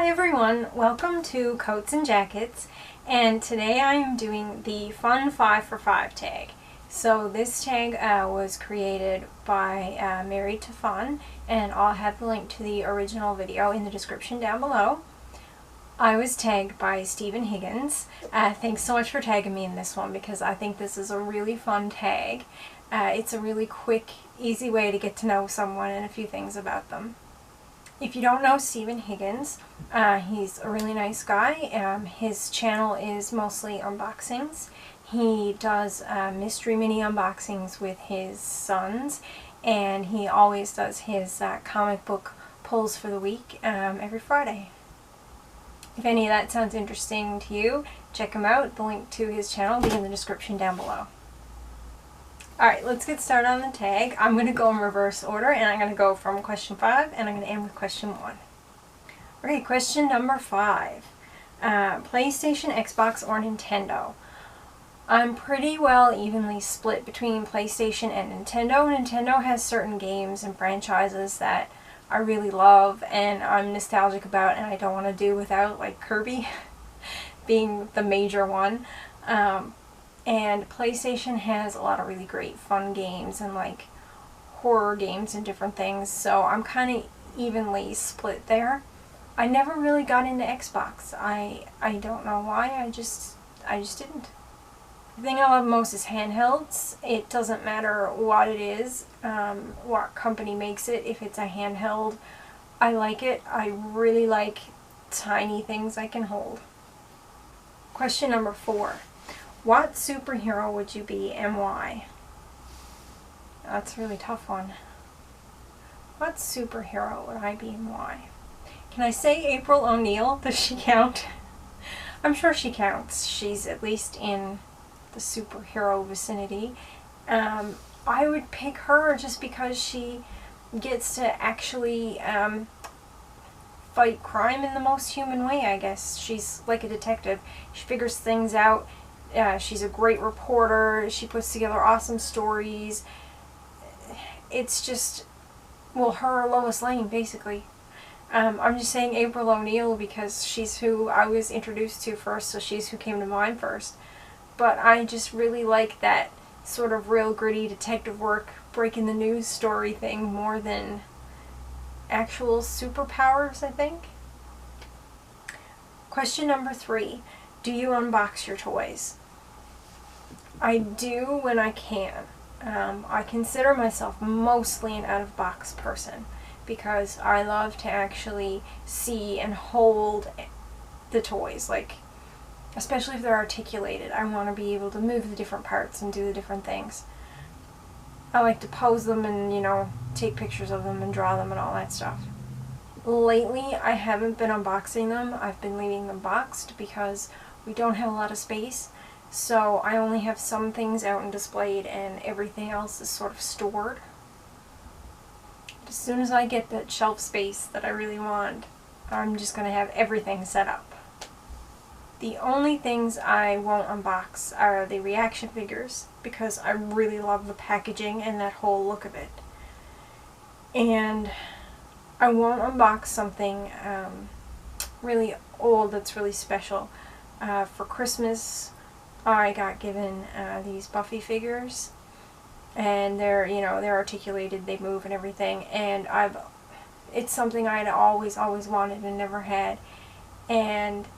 Hi everyone, welcome to Coats and Jackets, and today I am doing the Fun 5 for 5 tag. So this tag was created by Married to Fun, and I'll have the link to the original video in the description down below. I was tagged by Stephen Higgins. Thanks so much for tagging me in this one because I think this is a really fun tag. It's a really quick, easy way to get to know someone and a few things about them. If you don't know Stephen Higgins, he's a really nice guy. His channel is mostly unboxings. He does mystery mini unboxings with his sons, and he always does his comic book pulls for the week every Friday. If any of that sounds interesting to you, check him out. The link to his channel will be in the description down below. Alright, let's get started on the tag. I'm going to go in reverse order, and I'm going to go from question 5, and I'm going to end with question 1. Okay, question number 5. PlayStation, Xbox, or Nintendo? I'm pretty well evenly split between PlayStation and Nintendo. Nintendo has certain games and franchises that I really love, and I'm nostalgic about, and I don't want to do without, like Kirby being the major one. And PlayStation has a lot of really great fun games and like horror games and different things, so I'm kind of evenly split there. I never really got into Xbox. I don't know why, I just didn't. The thing I love most is handhelds. It doesn't matter what it is, what company makes it. If it's a handheld, I like it. I really like tiny things I can hold. Question number 4. What superhero would you be and why? That's a really tough one. What superhero would I be and why? Can I say April O'Neil? Does she count? I'm sure she counts. She's at least in the superhero vicinity. I would pick her just because she gets to actually fight crime in the most human way, I guess. She's like a detective. She figures things out. She's a great reporter. She puts together awesome stories. It's just, well, her Lois Lane, basically. I'm just saying April O'Neil because she's who I was introduced to first, so she's who came to mind first. But I just really like that sort of real gritty detective work, breaking the news story thing more than actual superpowers, I think. Question number 3. Do you unbox your toys? I do when I can. I consider myself mostly an out-of-box person because I love to actually see and hold the toys, like especially if they're articulated. I want to be able to move the different parts and do the different things. I like to pose them and, you know, take pictures of them and draw them and all that stuff. Lately, I haven't been unboxing them. I've been leaving them boxed because we don't have a lot of space. So I only have some things out and displayed, and everything else is sort of stored. As soon as I get that shelf space that I really want, I'm just going to have everything set up. The only things I won't unbox are the reaction figures because I really love the packaging and that whole look of it. And I won't unbox something really old that's really special. For Christmas, I got given these Buffy figures, and they're, you know, they're articulated, they move and everything, and it's something I had always wanted and never had, and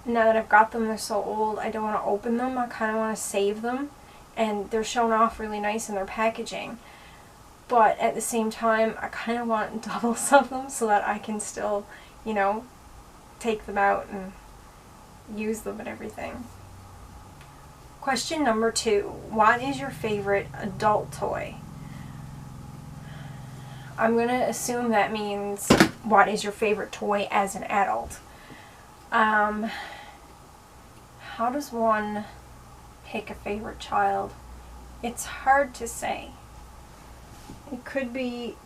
now that I've got them, they're so old, I don't want to open them. I kind of want to save them, and they're shown off really nice in their packaging, but at the same time, I kind of want doubles of them so that I can still, you know, take them out and use them and everything. Question number 2. What is your favorite adult toy? I'm going to assume that means what is your favorite toy as an adult? How does one pick a favorite child? It's hard to say. It could be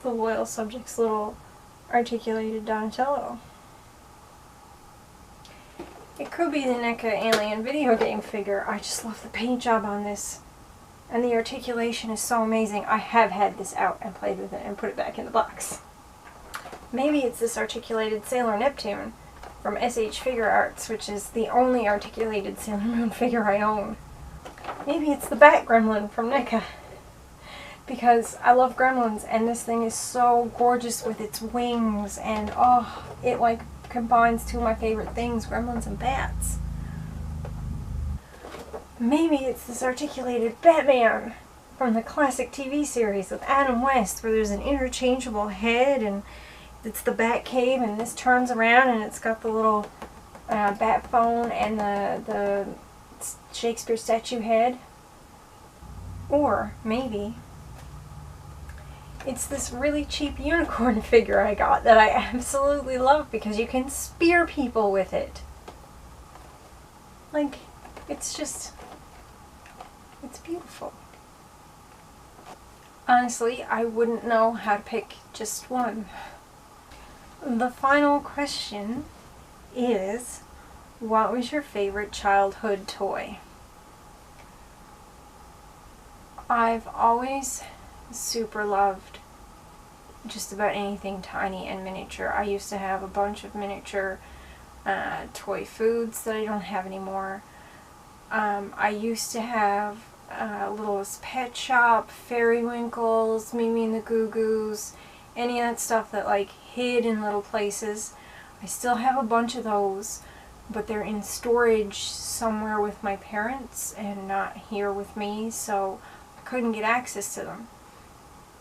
the Loyal Subject's little articulated Donatello. It could be the NECA alien video game figure. I just love the paint job on this. And the articulation is so amazing. I have had this out and played with it and put it back in the box. Maybe it's this articulated Sailor Neptune from SH Figure Arts, which is the only articulated Sailor Moon figure I own. Maybe it's the Bat Gremlin from NECA, because I love gremlins, and this thing is so gorgeous with its wings, and oh, it like combines two of my favorite things, gremlins and bats. Maybe it's this articulated Batman from the classic TV series with Adam West, where there's an interchangeable head, and it's the Bat Cave, and this turns around and it's got the little bat phone and the Shakespeare statue head. Or maybe it's this really cheap unicorn figure I got that I absolutely love because you can spear people with it. Like, it's beautiful. Honestly, I wouldn't know how to pick just one. The final question is, what was your favorite childhood toy? I've always super loved just about anything tiny and miniature. I used to have a bunch of miniature toy foods that I don't have anymore. I used to have Littlest Pet Shop, Fairywinkles, Mimi and the Goo Goos, any of that stuff that like hid in little places. I still have a bunch of those, but they're in storage somewhere with my parents and not here with me, so I couldn't get access to them.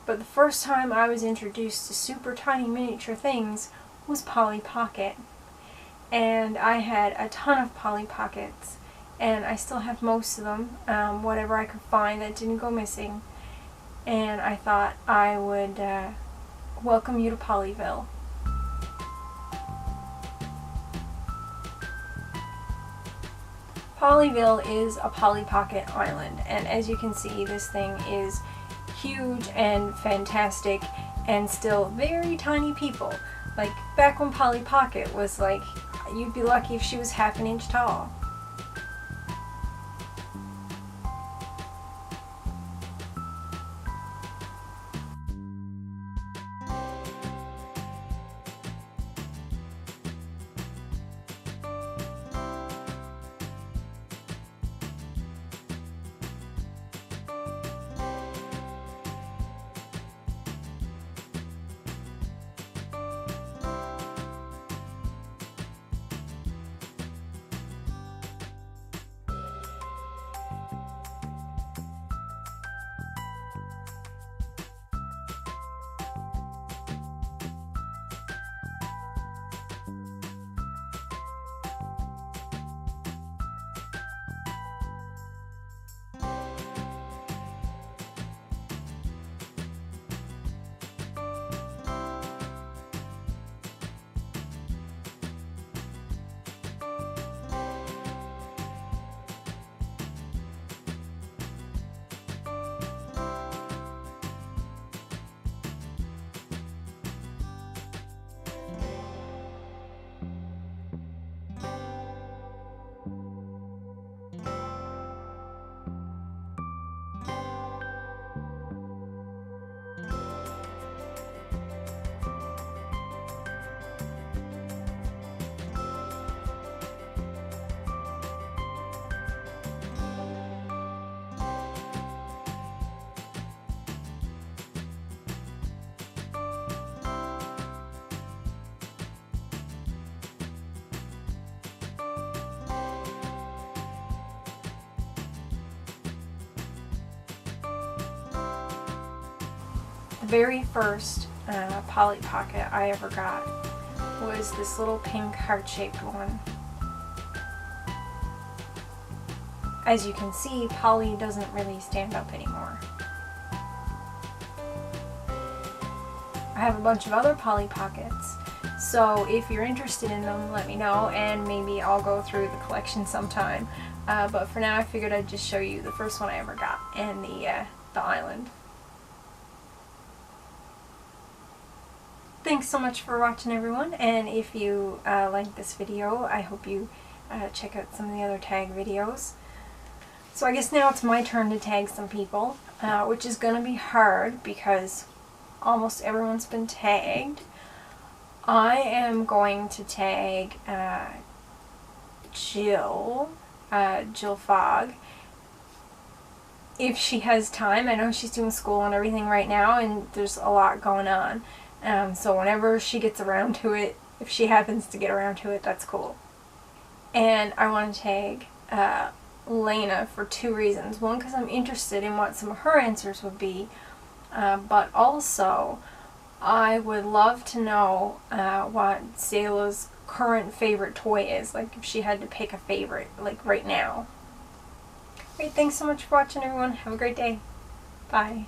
But the first time I was introduced to super tiny miniature things was Polly Pocket. And I had a ton of Polly Pockets, and I still have most of them, whatever I could find that didn't go missing. And I thought I would welcome you to Polyville. Polyville is a Polly Pocket island, and as you can see, this thing is huge and fantastic and still very tiny people. Like, back when Polly Pocket was like, you'd be lucky if she was half an inch tall. The very first Polly Pocket I ever got was this little pink heart-shaped one. As you can see, Polly doesn't really stand up anymore. I have a bunch of other Polly Pockets, so if you're interested in them, let me know, and maybe I'll go through the collection sometime. But for now, I figured I'd just show you the first one I ever got, and the island. Thanks so much for watching, everyone, and if you liked this video, I hope you check out some of the other tag videos. So I guess now it's my turn to tag some people, which is going to be hard because almost everyone's been tagged. I am going to tag Jill Fogg, if she has time. I know she's doing school and everything right now, and there's a lot going on. So whenever she gets around to it, if she happens to get around to it, that's cool. And I want to tag Lena for 2 reasons. One, because I'm interested in what some of her answers would be, but also I would love to know what Zayla's current favorite toy is, like if she had to pick a favorite, like right now. Great, thanks so much for watching, everyone. Have a great day. Bye.